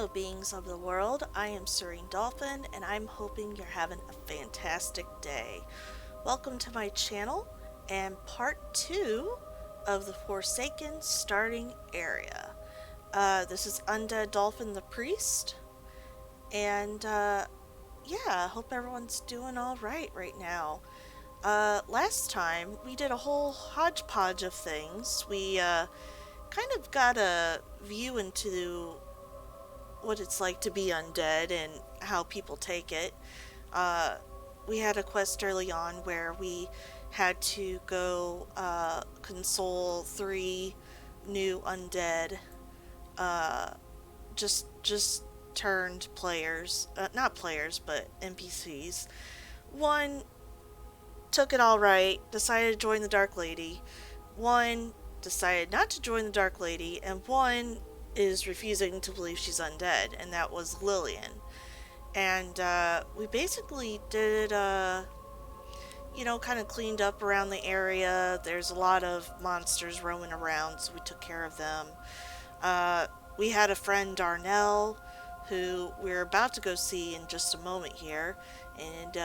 Hello, beings of the world. I am Serene Dolphin, and I'm hoping you're having a fantastic day. Welcome to my channel and part 2 of the Forsaken starting area. This is Undead Dolphin the Priest, and yeah, hope everyone's doing alright right now. Last time we did a whole hodgepodge of things. We kind of got a view into what it's like to be undead and how people take it. Uh, we had a quest early on where we had to go console 3 new undead, uh, just turned players, not players, but NPCs. One took it all right, decided to join the Dark Lady. One decided not to join the Dark Lady, and one is refusing to believe she's undead, and that was Lillian. And we basically did, kind of cleaned up around the area. There's a lot of monsters roaming around, so we took care of them. We had a friend, Darnell, who we're about to go see in just a moment here, and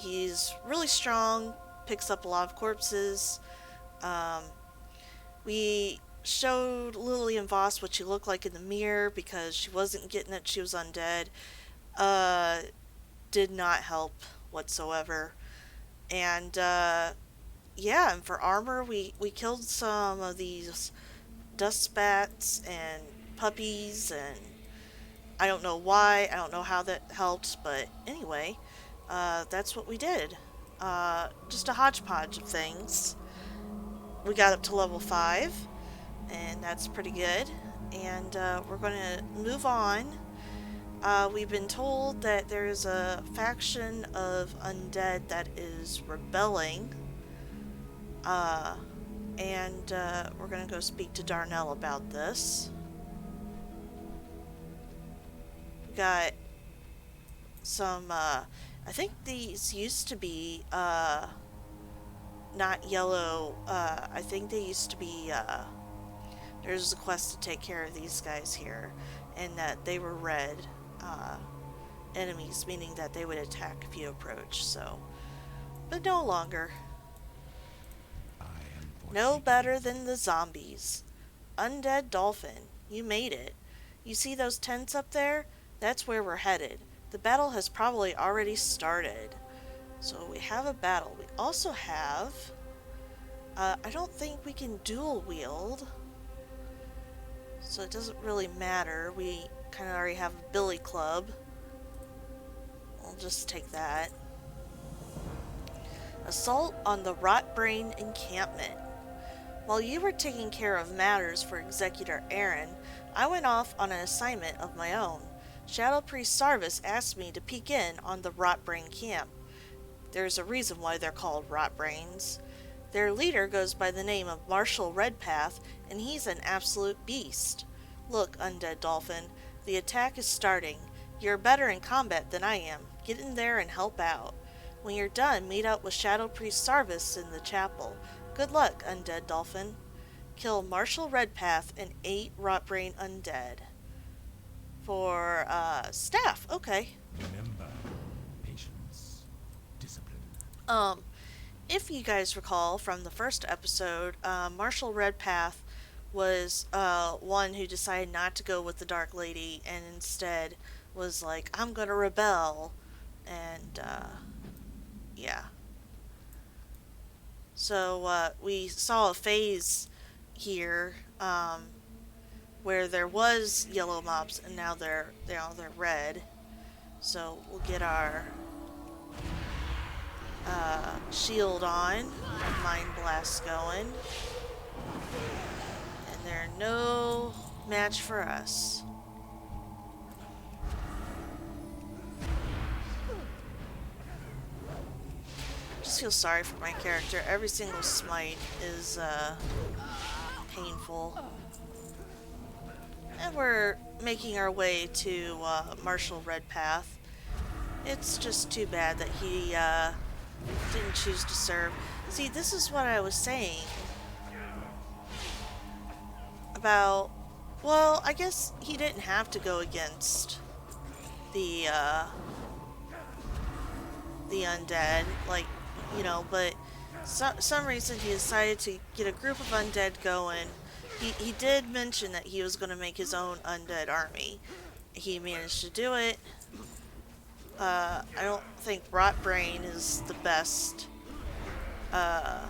he's really strong, picks up a lot of corpses. We showed Lillian Voss what she looked like in the mirror because she wasn't getting that she was undead. Did not help whatsoever. And yeah, and for armor, we killed some of these dust spats and puppies, and I don't know why, I don't know how that helped, but anyway, that's what we did. Just a hodgepodge of things. We got up to level 5, and that's pretty good. And we're going to move on. We've been told that there's a faction of undead that is rebelling. And we're going to go speak to Darnell about this. We got some, I think these used to be, not yellow, I think they used to be, there's a quest to take care of these guys here, and that they were red, enemies, meaning that they would attack if you approach, so, but no longer. No better than the zombies. Undead Dolphin, you made it. You see those tents up there? That's where we're headed. The battle has probably already started. So we have a battle. We also have, I don't think we can dual wield, so it doesn't really matter. We kind of already have a billy club. We'll just take that. Assault on the Rotbrain encampment. While you were taking care of matters for Executor Aaron, I went off on an assignment of my own. Shadow Priest Sarvis asked me to peek in on the Rotbrain camp. There's a reason why they're called Rotbrains. Their leader goes by the name of Marshal Redpath, and he's an absolute beast. Look, Undead Dolphin, the attack is starting. You're better in combat than I am. Get in there and help out. When you're done, meet up with Shadow Priest Sarvis in the chapel. Good luck, Undead Dolphin. Kill Marshal Redpath and 8 Rotbrain undead. For, staff, okay. Remember, patience, discipline. If you guys recall from the first episode, Marshal Redpath was one who decided not to go with the Dark Lady and instead was like, I'm gonna rebel. And yeah. So we saw a phase here where there was yellow mobs and now they're red. So we'll get our shield on, Mind Blast going, and they're no match for us. Just feel sorry for my character. Every single smite is painful. And we're making our way to Marshal Redpath. It's just too bad that he didn't choose to serve. See, this is what I was saying about Well, I guess he didn't have to go against the, the undead, like, but some reason he decided to get a group of undead going. He did mention that he was going to make his own undead army. He managed to do it. I don't think Rotbrain is the best. Uh,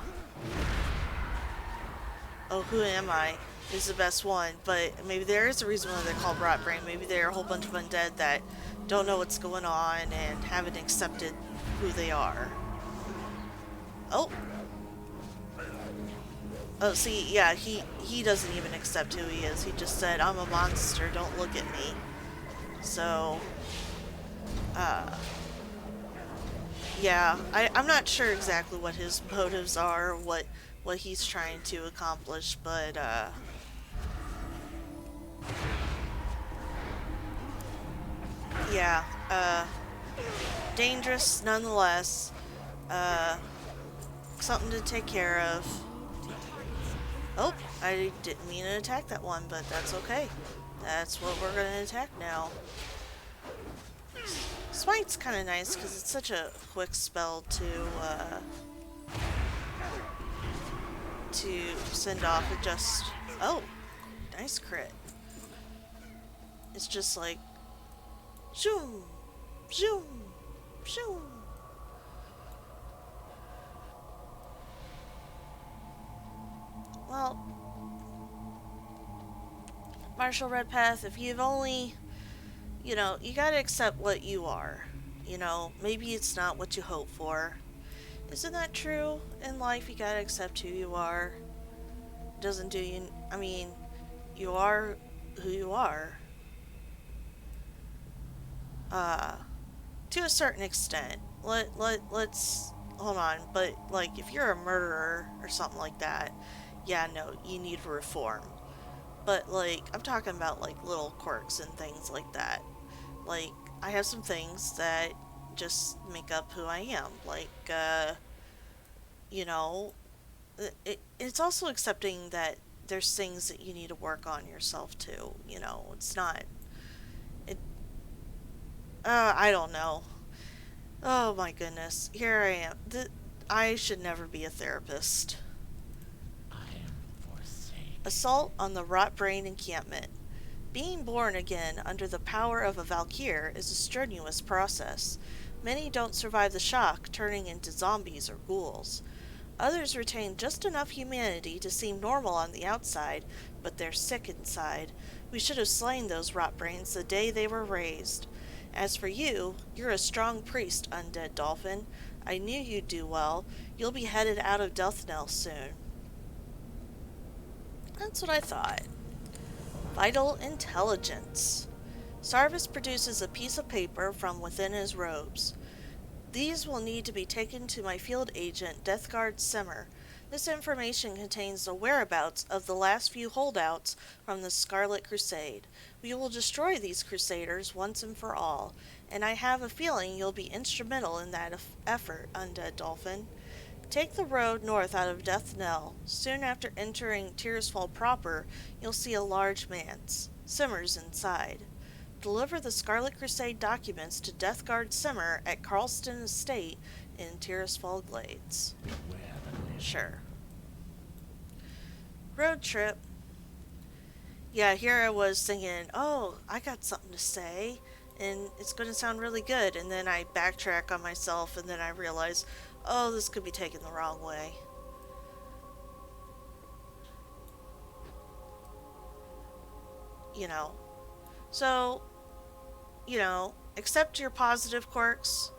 oh, who am I? Is the best one, but maybe there is a reason why they're called Rotbrain. Maybe they're a whole bunch of undead that don't know what's going on and haven't accepted who they are. Oh. Oh, see, yeah, he doesn't even accept who he is. He just said, I'm a monster, don't look at me. So, yeah, I'm not sure exactly what his motives are, what he's trying to accomplish, but, yeah, dangerous nonetheless. Uh, Something to take care of. Oh, I didn't mean to attack that one, but that's okay. That's what we're gonna attack now. Smite's kind of nice because it's such a quick spell to send off. It just, oh, nice crit. It's just like zoom, zoom, zoom. Well, Marshall Redpath, if you've only, you gotta accept what you are. Maybe it's not what you hope for. Isn't that true? In life, you gotta accept who you are. Doesn't do you, I mean, you are who you are. To a certain extent. Let's, hold on, but, like, if you're a murderer or something like that, yeah, no, you need reform. But, like, I'm talking about, like, little quirks and things like that. Like, I have some things that just make up who I am. Like, you know, it's also accepting that there's things that you need to work on yourself too. It's not, it, I don't know. Oh my goodness. Here I am. I should never be a therapist. I am forsaken. Assault on the Rotbrain encampment. Being born again under the power of a Valkyr is a strenuous process. Many don't survive the shock, turning into zombies or ghouls. Others retain just enough humanity to seem normal on the outside, but they're sick inside. We should have slain those Rotbrains the day they were raised. As for you, you're a strong priest, Undead Dolphin. I knew you'd do well. You'll be headed out of Deathnell soon. That's what I thought. Vital intelligence. Sarvis produces a piece of paper from within his robes. These will need to be taken to my field agent, Deathguard Simmer. This information contains the whereabouts of the last few holdouts from the Scarlet Crusade. We will destroy these crusaders once and for all, and I have a feeling you'll be instrumental in that effort, Undead Dolphin. Take the road north out of Deathnell. Soon after entering Tirisfal proper, you'll see a large manse. Simmer's inside. Deliver the Scarlet Crusade documents to Deathguard Simmer at Carlston Estate in Tirisfal Glades. Sure. Road trip. Yeah, here I was thinking, oh, I got something to say, and it's going to sound really good, and then I backtrack on myself, and then I realize, oh, this could be taken the wrong way. So, accept your positive quirks,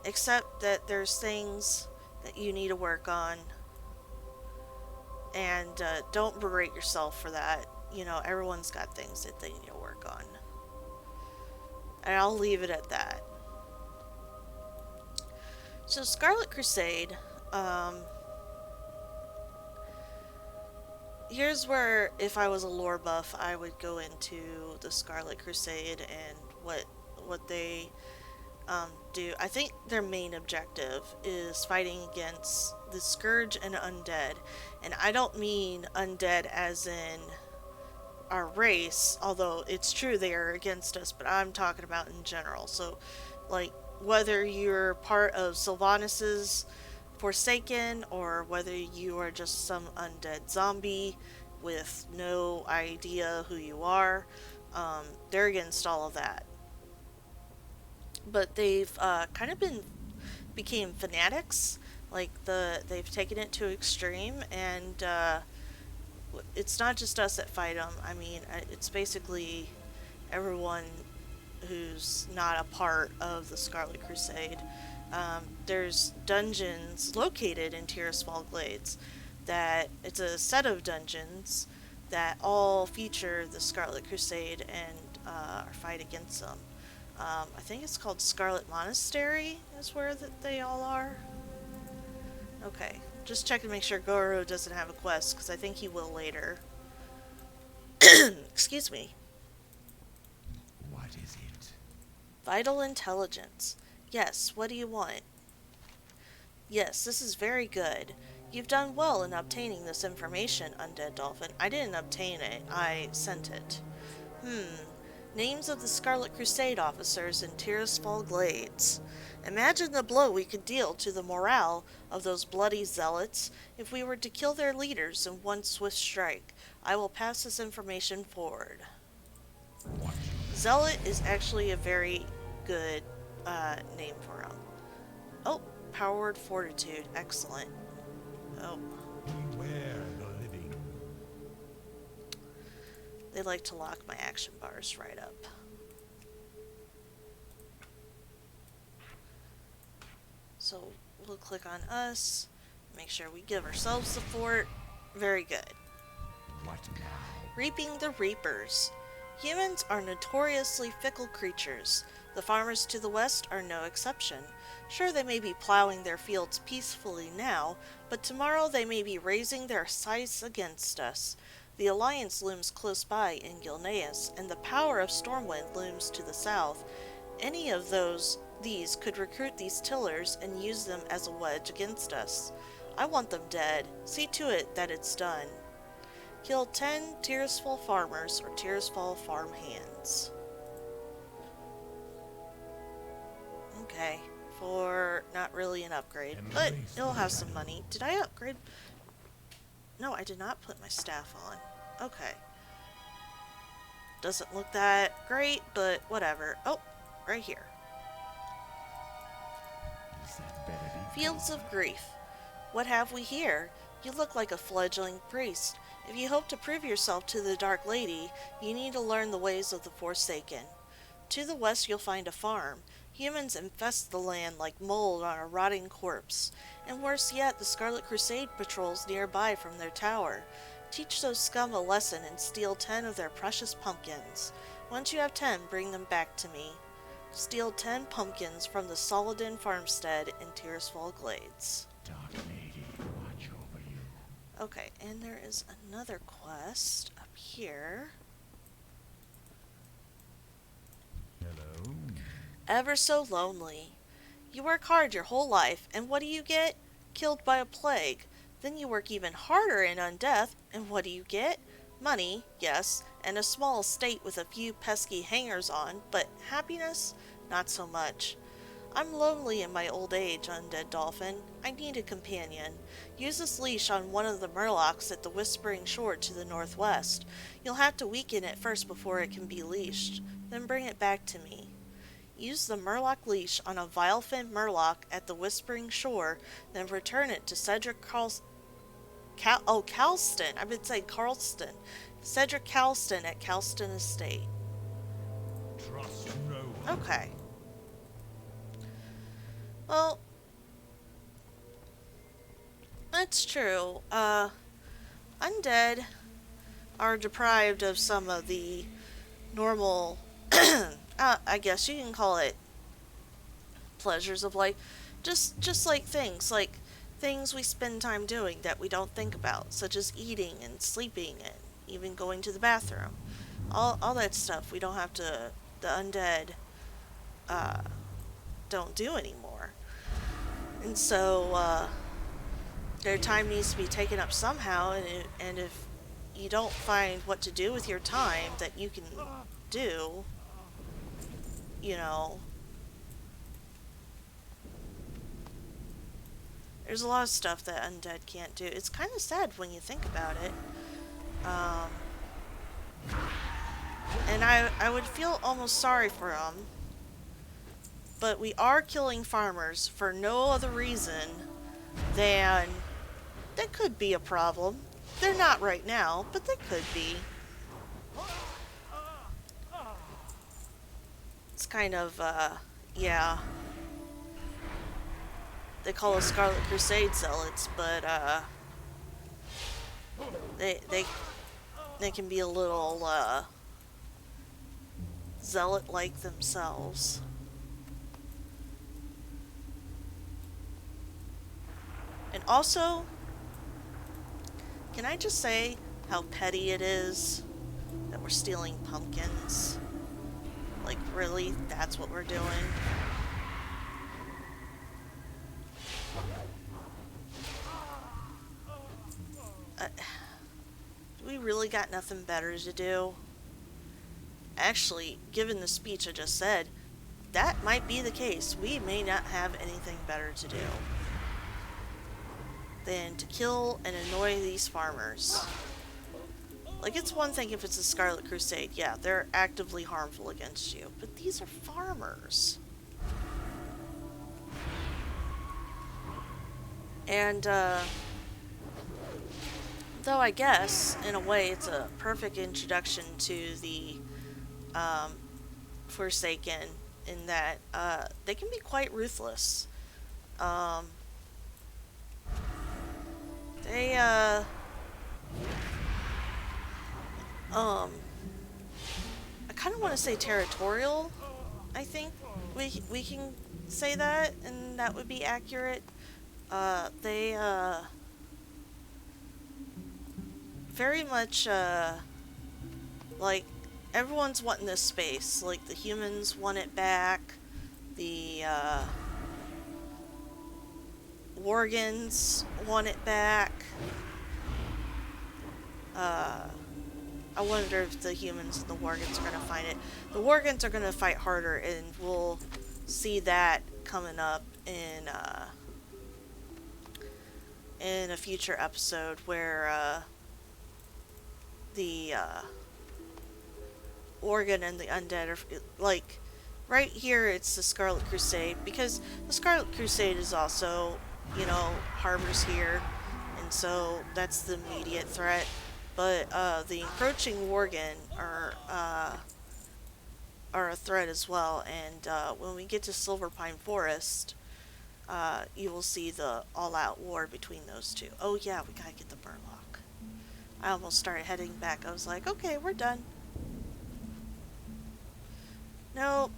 accept that there's things that you need to work on, and don't berate yourself for that. Everyone's got things that they need to work on. And I'll leave it at that. So, Scarlet Crusade, here's where, if I was a lore buff, I would go into the Scarlet Crusade and what they do. I think their main objective is fighting against the Scourge and Undead. And I don't mean undead as in our race, although it's true they are against us, but I'm talking about in general. So, like, whether you're part of Sylvanas' Forsaken or whether you are just some undead zombie with no idea who you are, they're against all of that. But they've kind of became fanatics. Like they've taken it to extreme, and it's not just us that fight them. I mean, it's basically everyone who's not a part of the Scarlet Crusade. There's dungeons located in Tirisfal Glades that it's a set of dungeons that all feature the Scarlet Crusade and fight against them. I think it's called Scarlet Monastery is where they all are. Okay, just check to make sure Goro doesn't have a quest, because I think he will later. Excuse me. What is it? Vital intelligence. Yes, what do you want? Yes, this is very good. You've done well in obtaining this information, Undead Dolphin. I didn't obtain it, I sent it. Names of the Scarlet Crusade officers in Tirisfal Glades. Imagine the blow we could deal to the morale of those bloody zealots if we were to kill their leaders in one swift strike. I will pass this information forward. Zealot is actually a very good name for him. Oh, powered fortitude. Excellent. Oh. Beware the living. They like to lock my action bars right up. So we'll click on us, make sure we give ourselves support. Very good. What now? Reaping the Reapers. Humans are notoriously fickle creatures. The farmers to the west are no exception. Sure, they may be plowing their fields peacefully now, but tomorrow they may be raising their scythes against us. The Alliance looms close by in Gilneas, and the power of Stormwind looms to the south. Any of these could recruit these tillers and use them as a wedge against us. I want them dead. See to it that it's done. Kill 10 Tirisfal farmers or Tirisfal farm hands. Okay, for not really an upgrade, but it'll have some money. Did I upgrade? No, I did not put my staff on. Okay. Doesn't look that great, but whatever. Oh, right here. Fields of Grief. What have we here? You look like a fledgling priest. If you hope to prove yourself to the Dark Lady, you need to learn the ways of the Forsaken. To the west you'll find a farm. Humans infest the land like mold on a rotting corpse. And worse yet, the Scarlet Crusade patrols nearby from their tower. Teach those scum a lesson and steal 10 of their precious pumpkins. Once you have 10, bring them back to me. Steal 10 pumpkins from the Soladin farmstead in Tirisfal Glades. Dark Lady, watch over you. Okay, and there is another quest up here. Hello. Ever so lonely. You work hard your whole life, and what do you get? Killed by a plague. Then you work even harder in Undeath, and what do you get? Money, yes, and a small estate with a few pesky hangers-on, but happiness? Not so much. I'm lonely in my old age, Undead Dolphin. I need a companion. Use this leash on one of the Murlocs at the Whispering Shore to the northwest. You'll have to weaken it first before it can be leashed. Then bring it back to me. Use the Murloc leash on a Vilefin Murloc at the Whispering Shore, then return it to Cedric Carlston. I've been saying Carlston. Cedric Calston at Calston Estate. Trust no one. Okay. Well, that's true. Undead are deprived of some of the normal, I guess you can call it pleasures of life. Just like things we spend time doing that we don't think about, such as eating and sleeping and even going to the bathroom. All that stuff we don't have to, the undead don't do anymore. And so their time needs to be taken up somehow, and if you don't find what to do with your time that you can do, you know, there's a lot of stuff that undead can't do. It's kind of sad when you think about it. And I would feel almost sorry for them. But we are killing farmers for no other reason than that could be a problem. They're not right now, but they could be. It's kind of, yeah. They call us Scarlet Crusade zealots, but, they can be a little, zealot-like themselves. And also, can I just say how petty it is that we're stealing pumpkins? Like, really? That's what we're doing? We really got nothing better to do? Actually, given the speech I just said, that might be the case. We may not have anything better to do than to kill and annoy these farmers. Like, it's one thing if it's a Scarlet Crusade. Yeah, they're actively harmful against you. But these are farmers. And, though I guess, in a way, it's a perfect introduction to the, Forsaken, in that, they can be quite ruthless. They, I kind of want to say territorial. I think we can say that, and that would be accurate. They, very much, like, everyone's wanting this space. Like, the humans want it back. The, Worgans want it back. I wonder if the humans and the Worgans are going to find it. The Worgans are going to fight harder, and we'll see that coming up in a future episode where, the, Worgen and the undead are, like, right here it's the Scarlet Crusade, because the Scarlet Crusade is also, you know, harbors here, and so that's the immediate threat. But, the encroaching Worgen are a threat as well, and, when we get to Silverpine Forest, you will see the all-out war between those two. Oh yeah, we gotta get the Murloc. I almost started heading back. I was like, okay, we're done. Nope.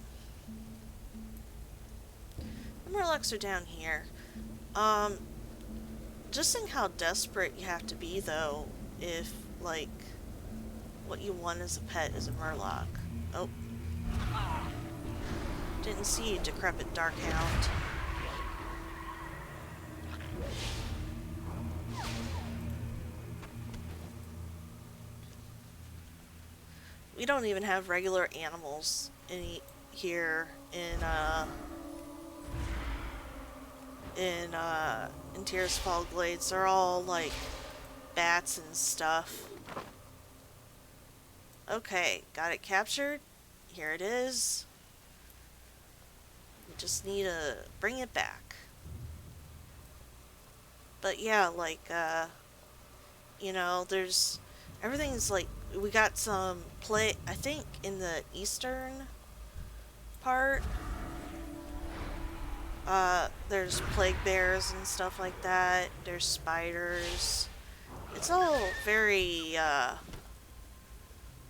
The Murlocs are down here. Just think how desperate you have to be, though, if, like, what you want as a pet is a Murloc. Oh. Didn't see you, decrepit Darkhound. We don't even have regular animals here in Tirisfal Glades. They're all, like, bats and stuff. Okay, got it captured. Here it is. We just need to bring it back. But yeah, like, you know, everything's like, we got some I think in the eastern part, there's plague bears and stuff like that. There's spiders. It's all very,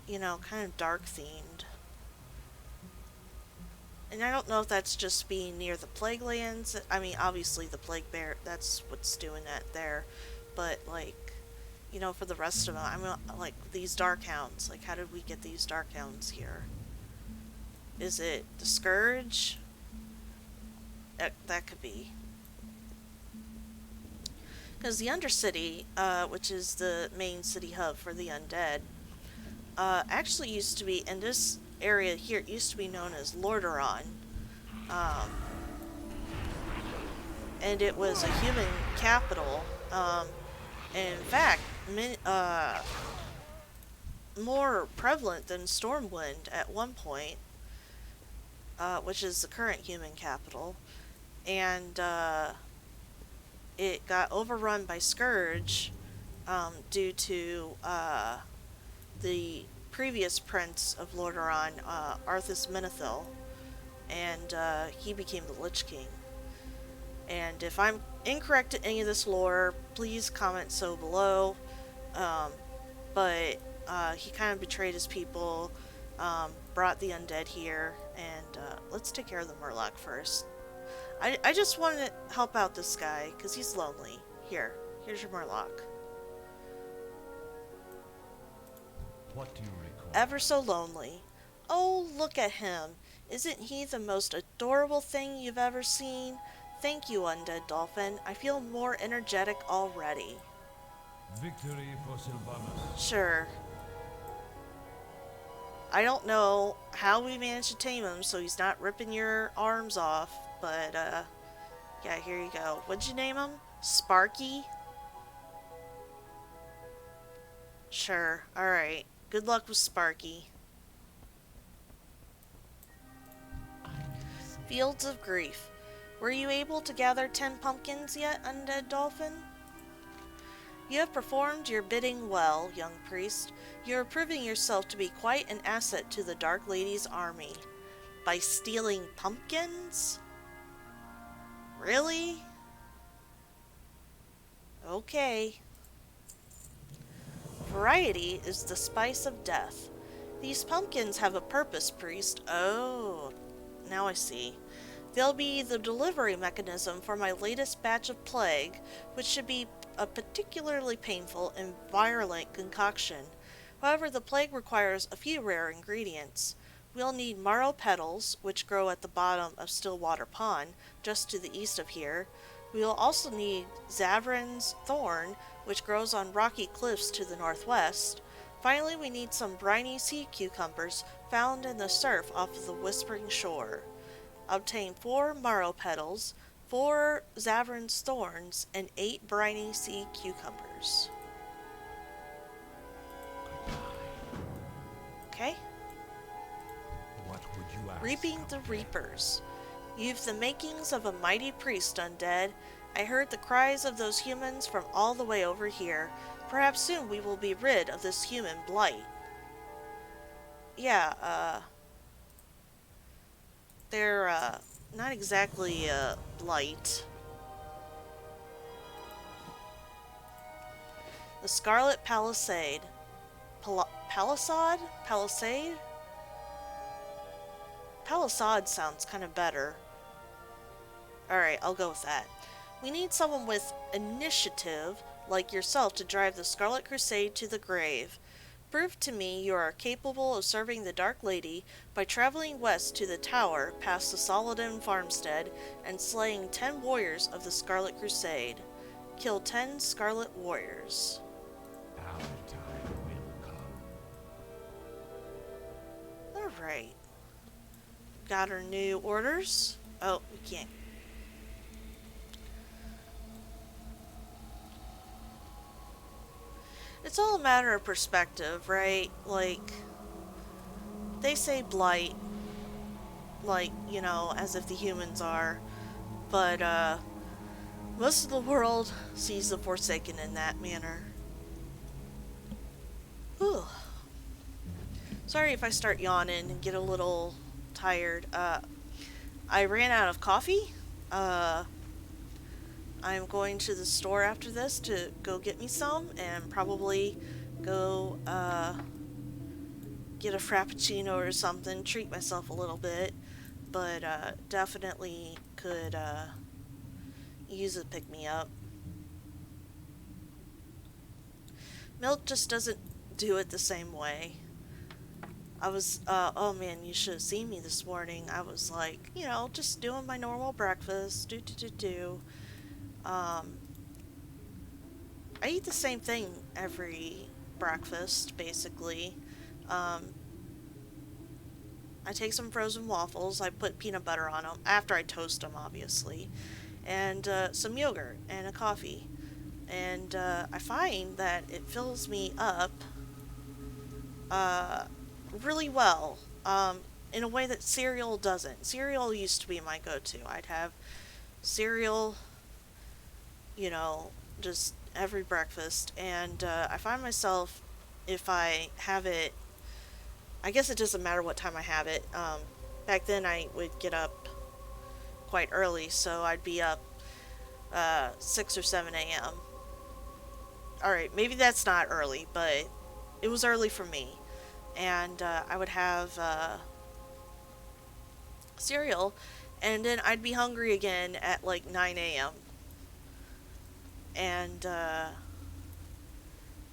you know, kind of dark themed. And I don't know if that's just being near the plague lands. I mean, obviously the plague bear, that's what's doing that there. But, like, you know, for the rest of them, I mean, like, these dark hounds. Like, how did we get these dark hounds here? Is it the Scourge? That could be. Because the Undercity, which is the main city hub for the undead, actually used to be, in this area here, it used to be known as Lordaeron. Um, and it was a human capital. And in fact, more prevalent than Stormwind at one point, which is the current human capital. And it got overrun by Scourge due to the previous prince of Lordaeron, Arthas Menethil, and he became the Lich King. And if I'm incorrect in any of this lore, please comment so below. But he kind of betrayed his people, brought the undead here, and let's take care of the Murloc first. I just want to help out this guy, because he's lonely. Here's your Murloc. What do you recall? Ever so lonely. Oh, look at him. Isn't he the most adorable thing you've ever seen? Thank you, Undead Dolphin. I feel more energetic already. Victory for Sylvanas. Sure. I don't know how we managed to tame him so he's not ripping your arms off, but, yeah, here you go. What'd you name him? Sparky? Sure, alright. Good luck with Sparky. Fields of Grief. Were you able to gather 10 pumpkins yet, Undead Dolphin? You have performed your bidding well, young priest. You are proving yourself to be quite an asset to the Dark Lady's army. By stealing pumpkins? Really? Okay. Variety is the spice of death. These pumpkins have a purpose, priest. Oh, now I see. They'll be the delivery mechanism for my latest batch of plague, which should be a particularly painful and virulent concoction. However, the plague requires a few rare ingredients. We'll need marrow petals, which grow at the bottom of Stillwater Pond, just to the east of here. We'll also need Zavrin's thorn, which grows on rocky cliffs to the northwest. Finally, we need some briny sea cucumbers found in the surf off of the Whispering Shore. Obtain 4 marrow petals, 4 Zavrin's thorns, and 8 briny sea cucumbers. Okay. What would you ask? Reaping the Reapers. You've the makings of a mighty priest, Undead. I heard the cries of those humans from all the way over here. Perhaps soon we will be rid of this human blight. Yeah, they're, not exactly, blight. The Scarlet Palisade. Palisade? Palisade? Palisade sounds kind of better. Alright, I'll go with that. We need someone with initiative, like yourself, to drive the Scarlet Crusade to the grave. Prove to me you are capable of serving the Dark Lady by traveling west to the tower past the Saladin farmstead and slaying 10 warriors of the Scarlet Crusade. Kill 10 Scarlet Warriors. Our time will come. Alright. Got our new orders. Oh, we can't. It's all a matter of perspective, right? Like, they say blight, like, you know, as if the humans are, but, most of the world sees the Forsaken in that manner. Whew. Sorry if I start yawning and get a little tired. I ran out of coffee. I'm going to the store after this to go get me some and probably go get a frappuccino or something, treat myself a little bit, but definitely could use a pick-me-up. Milk just doesn't do it the same way. I was, oh man, you should have seen me this morning. I was like, you know, just doing my normal breakfast, I eat the same thing every breakfast, basically. Um, I take some frozen waffles, I put peanut butter on them, after I toast them, obviously, and some yogurt and a coffee. And I find that it fills me up uh, really well, in a way that cereal doesn't. Cereal used to be my go-to. I'd have cereal, you know, just every breakfast, and I find myself, if I have it, I guess it doesn't matter what time I have it. Back then I would get up quite early, so I'd be up 6 or 7 a.m. Alright, maybe that's not early, but it was early for me. And I would have cereal, and then I'd be hungry again at like 9 a.m. And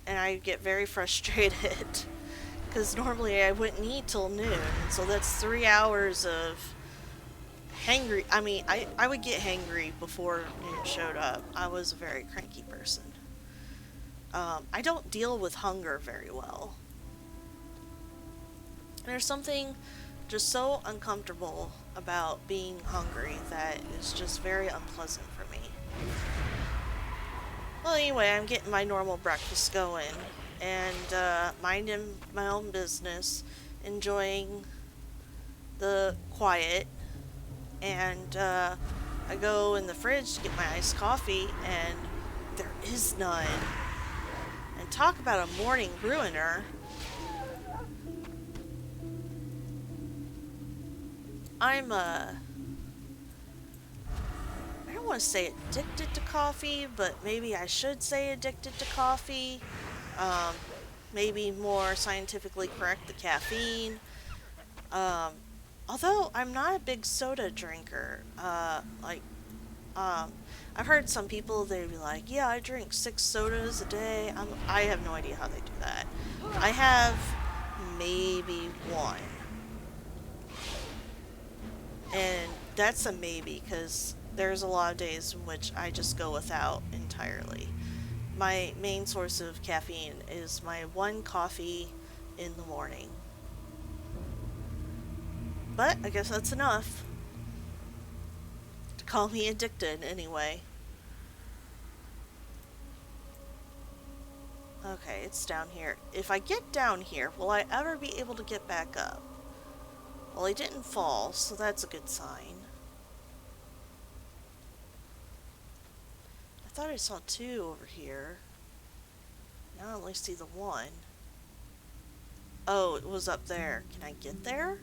I'd get very frustrated because normally I wouldn't eat till noon, and so that's 3 hours of hangry. I mean, I would get hangry before noon showed up. I was a very cranky person. I don't deal with hunger very well. There's something just so uncomfortable about being hungry that is just very unpleasant for me. Well, anyway, I'm getting my normal breakfast going and minding my own business, enjoying the quiet, and I go in the fridge to get my iced coffee, and there is none. And talk about a morning ruiner. I'm I don't want to say addicted to coffee, but maybe I should say addicted to coffee. Um, Maybe more scientifically correct, the caffeine. Um, Although I'm not a big soda drinker. I've heard some people, they'd be like, yeah, I drink 6 sodas a day. I have no idea how they do that. I have maybe one. And that's a maybe, because there's a lot of days in which I just go without entirely. My main source of caffeine is my one coffee in the morning. But I guess that's enough to call me addicted anyway. Okay, it's down here. If I get down here, will I ever be able to get back up? Well, I didn't fall, so that's a good sign. I thought I saw 2 over here. Now I only see the 1. Oh, it was up there. Can I get there?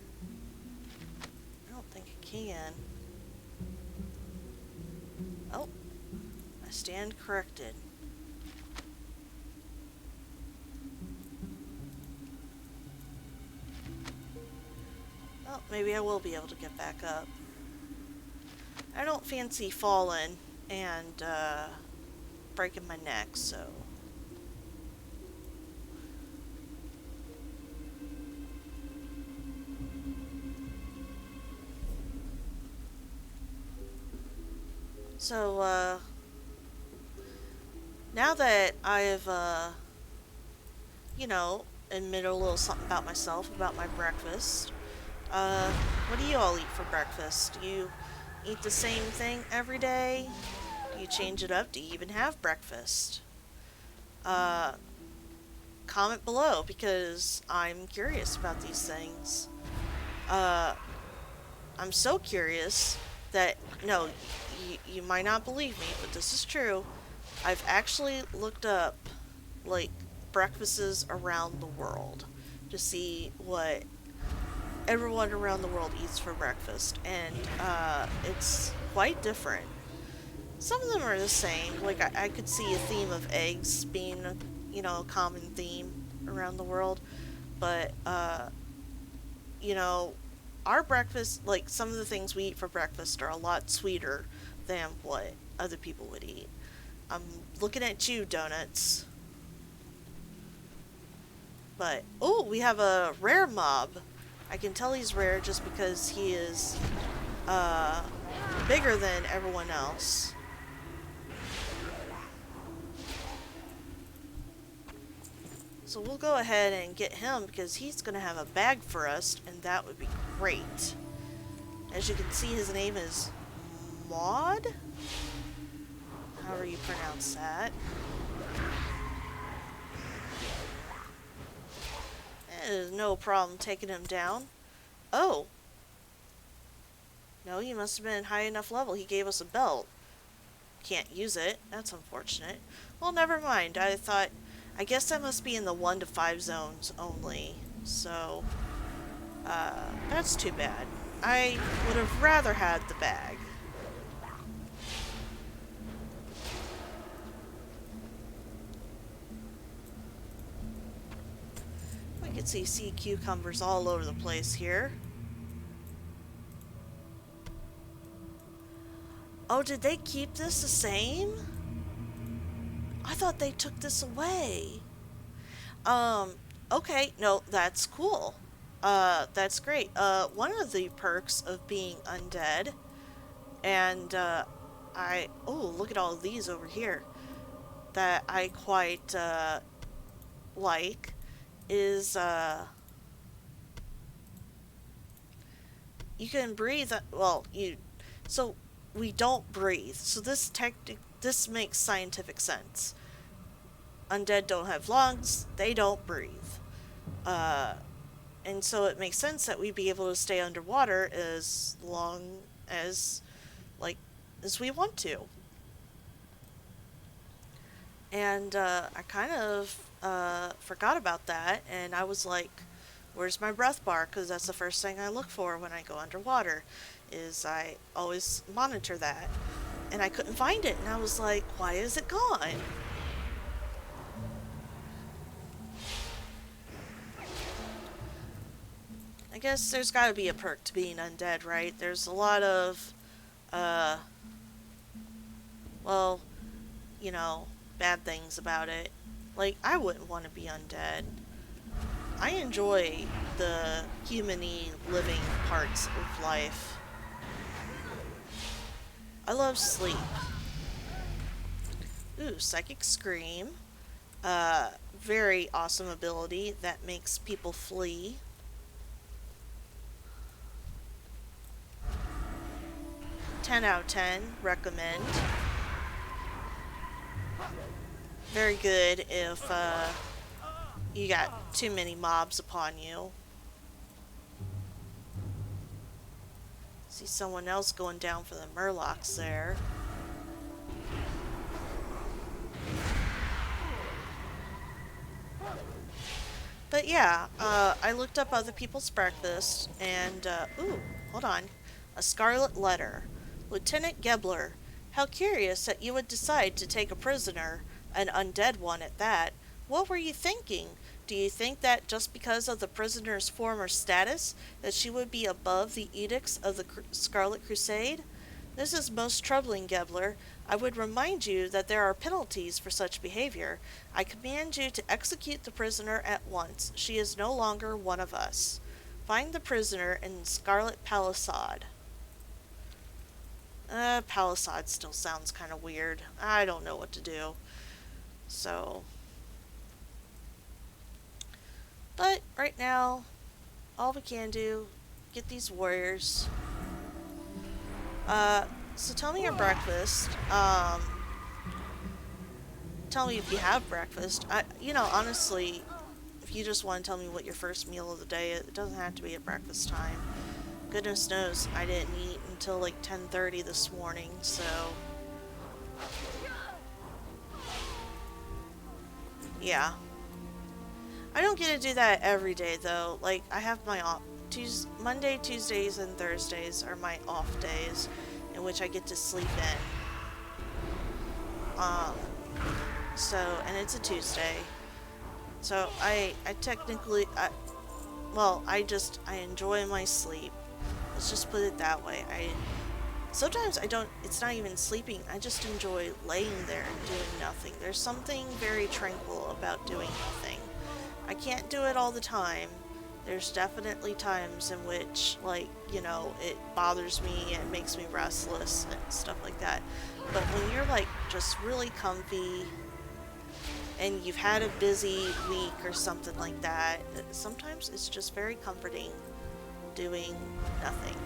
I don't think I can. Oh, I stand corrected. Well, maybe I will be able to get back up. I don't fancy falling and breaking my neck, so... So, now that I've, admitted a little something about myself, about my breakfast, what do you all eat for breakfast? Do you eat the same thing every day? Do you change it up? Do you even have breakfast? Comment below, because I'm curious about these things. I'm so curious that, no, you might not believe me, but this is true. I've actually looked up, like, breakfasts around the world to see what everyone around the world eats for breakfast, and it's quite different. Some of them are the same. Like, I could see a theme of eggs being a common theme around the world, but our breakfast, like, some of the things we eat for breakfast are a lot sweeter than what other people would eat. I'm looking at you, donuts. But, oh, we have a rare mob. I can tell he's rare just because he is bigger than everyone else. So we'll go ahead and get him because he's going to have a bag for us, and that would be great. As you can see, his name is Maud? However you pronounce that. There's no problem taking him down. Oh. No, he must have been high enough level. He gave us a belt. Can't use it. That's unfortunate. Well, never mind. I guess that must be in the 1 to 5 zones only. So, that's too bad. I would have rather had the bag. We can see sea cucumbers all over the place here. Oh, did they keep this the same? I thought they took this away. Okay, no, that's cool. That's great. One of the perks of being undead, and, oh, look at all of these over here, that I quite, like, is, you can breathe, well, so, we don't breathe, so this makes scientific sense. Undead don't have lungs, they don't breathe. And so it makes sense that we'd be able to stay underwater as long as, as we want to. And, I kind of, forgot about that, and I was like, where's my breath bar? Because that's the first thing I look for when I go underwater, is I always monitor that. And I couldn't find it, and I was like, why is it gone? I guess there's gotta be a perk to being undead, right? There's a lot of, well, you know, bad things about it. Like, I wouldn't want to be undead. I enjoy the human-y living parts of life. I love sleep. Ooh, Psychic Scream. Very awesome ability that makes people flee. Ten out of 10, recommend. Very good if you got too many mobs upon you. See someone else going down for the Murlocs there. But yeah, I looked up other people's breakfast, and, ooh, hold on. A Scarlet Letter. Lieutenant Gebler, how curious that you would decide to take a prisoner, an undead one at that. What were you thinking? Do you think that just because of the prisoner's former status, that she would be above the edicts of the Scarlet Crusade? This is most troubling, Gebler. I would remind you that there are penalties for such behavior. I command you to execute the prisoner at once. She is no longer one of us. Find the prisoner in Scarlet Palisade. Palisade still sounds kind of weird. I don't know what to do. So. But, right now, all we can do, get these warriors. So tell me your breakfast. Tell me if you have breakfast. Honestly, if you just want to tell me what your first meal of the day is, it doesn't have to be at breakfast time. Goodness knows, I didn't eat until like 10:30 this morning, so. Yeah. I don't get to do that every day, though. Like, I have my off. Monday, Tuesdays, and Thursdays are my off days, in which I get to sleep in. And it's a Tuesday. So, I technically, I enjoy my sleep. Let's just put it that way. Sometimes it's not even sleeping, I just enjoy laying there and doing nothing. There's something very tranquil about doing nothing. I can't do it all the time. There's definitely times in which, it bothers me and makes me restless and stuff like that. But when you're, just really comfy and you've had a busy week or something like that, sometimes it's just very comforting doing nothing.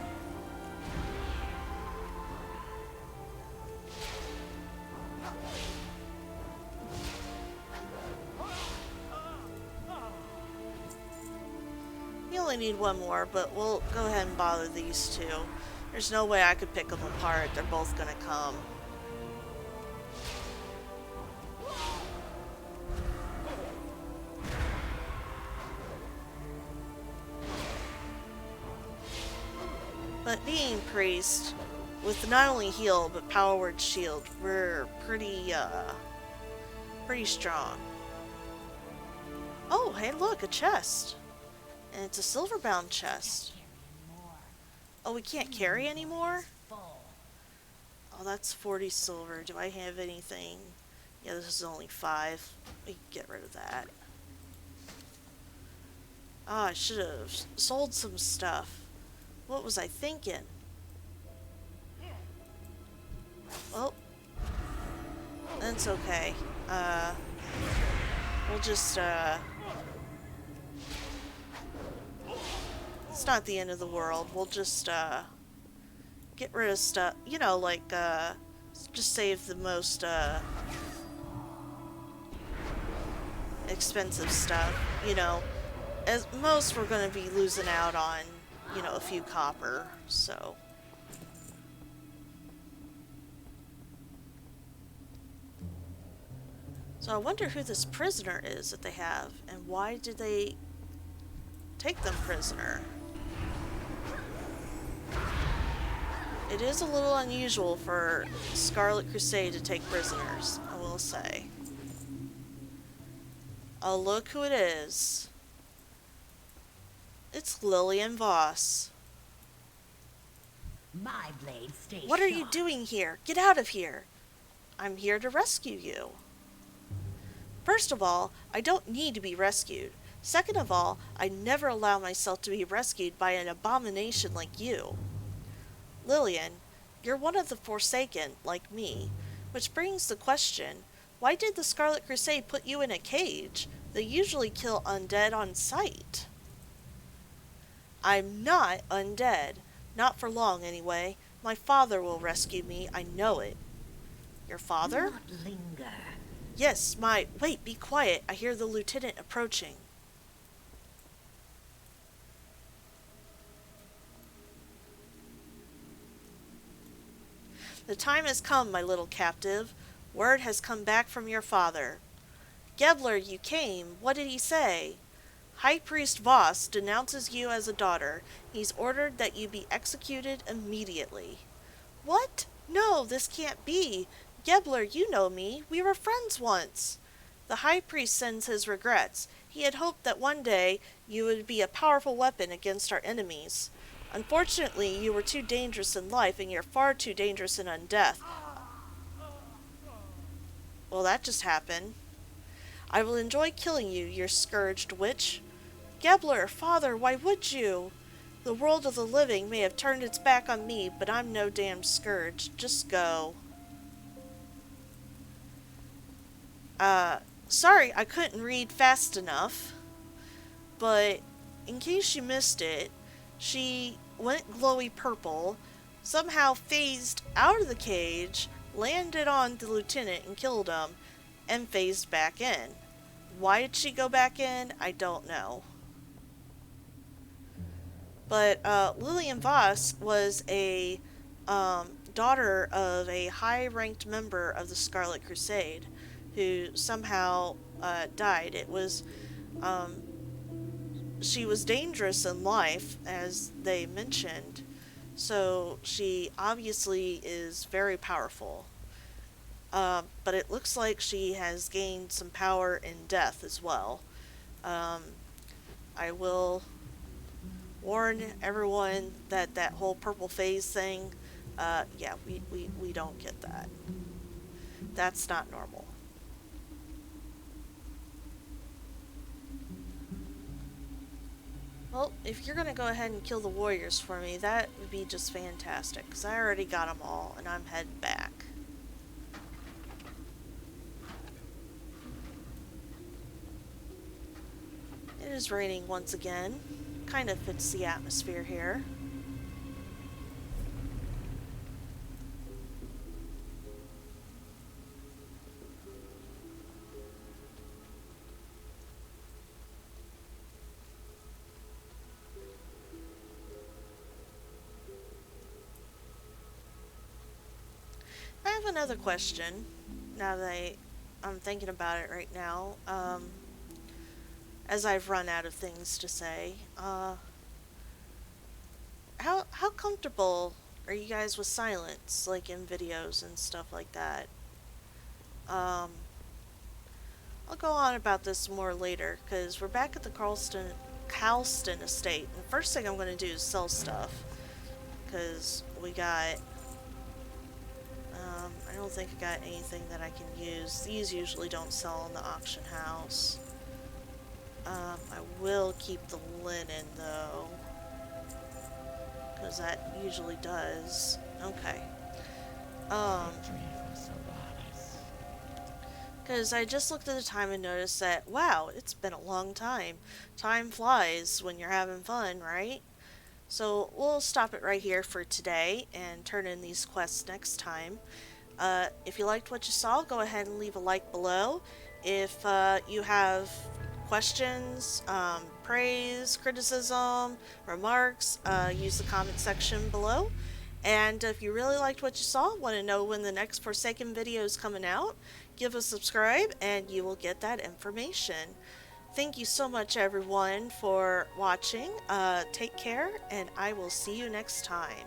You only need one more, but we'll go ahead and bother these two. There's no way I could pick them apart. They're both gonna come. But being priest, with not only heal, but power word shield, we're pretty strong. Oh, hey look, a chest. And it's a silver-bound chest. Oh, we can't carry anymore? Oh, that's 40 silver. Do I have anything? Yeah, this is only 5. We can get rid of that. Oh, I should have sold some stuff. What was I thinking? Oh. That's okay. We'll just, it's not the end of the world. We'll just, get rid of stuff. You know, like, just save the most, expensive stuff. You know, as most we're gonna be losing out on, you know, a few copper, so. So I wonder who this prisoner is that they have, and why did they take them prisoner? It is a little unusual for Scarlet Crusade to take prisoners, I will say. Oh, look who it is. It's Lillian Voss. My blade stays What are you sharp. doing here? Get out of here. I'm here to rescue you. First of all, I don't need to be rescued. Second of all, I never allow myself to be rescued by an abomination like you. Lillian, you're one of the Forsaken, like me. Which brings the question, why did the Scarlet Crusade put you in a cage? They usually kill undead on sight. I'm not undead. Not for long, anyway. My father will rescue me, I know it. Your father? Do not linger. Yes, Wait, be quiet. I hear the lieutenant approaching. The time has come, my little captive. Word has come back from your father. Gebler, you came. What did he say? High Priest Voss denounces you as a daughter. He's ordered that you be executed immediately. What? No, this can't be. Gebler, you know me. We were friends once. The High Priest sends his regrets. He had hoped that one day you would be a powerful weapon against our enemies. Unfortunately, you were too dangerous in life, and you're far too dangerous in undeath. Well, that just happened. I will enjoy killing you, you scourged witch. Gebler, father, why would you? The world of the living may have turned its back on me, but I'm no damn scourge. Just go. Sorry I couldn't read fast enough, but in case you missed it, she went glowy purple, somehow phased out of the cage, landed on the lieutenant and killed him, and phased back in. Why did she go back in? I don't know. But Lillian Voss was a daughter of a high-ranked member of the Scarlet Crusade who somehow died. It was she was dangerous in life, as they mentioned, so she obviously is very powerful. But it looks like she has gained some power in death as well. I will warn everyone that that whole purple phase thing, yeah, we don't get that. That's not normal. Well, if you're gonna go ahead and kill the warriors for me, that would be just fantastic, because I already got them all, and I'm heading back. is raining once again. Kind of fits the atmosphere here. I have another question, now that I'm thinking about it right now, as I've run out of things to say. How comfortable are you guys with silence, like in videos and stuff like that? Um, I'll go on about this more later, because we're back at the Calston estate, and the first thing I'm going to do is sell stuff, because we got... I don't think I got anything that I can use. These usually don't sell in the auction house. I will keep the linen, though, because that usually does. Okay. Because I just looked at the time and noticed that, wow, it's been a long time. Time flies when you're having fun, right? So we'll stop it right here for today and turn in these quests next time. If you liked what you saw, go ahead and leave a like below. If you have questions, praise, criticism, remarks, use the comment section below. And if you really liked what you saw, want to know when the next Forsaken video is coming out, give a subscribe and you will get that information. Thank you so much, everyone, for watching. Take care, and I will see you next time.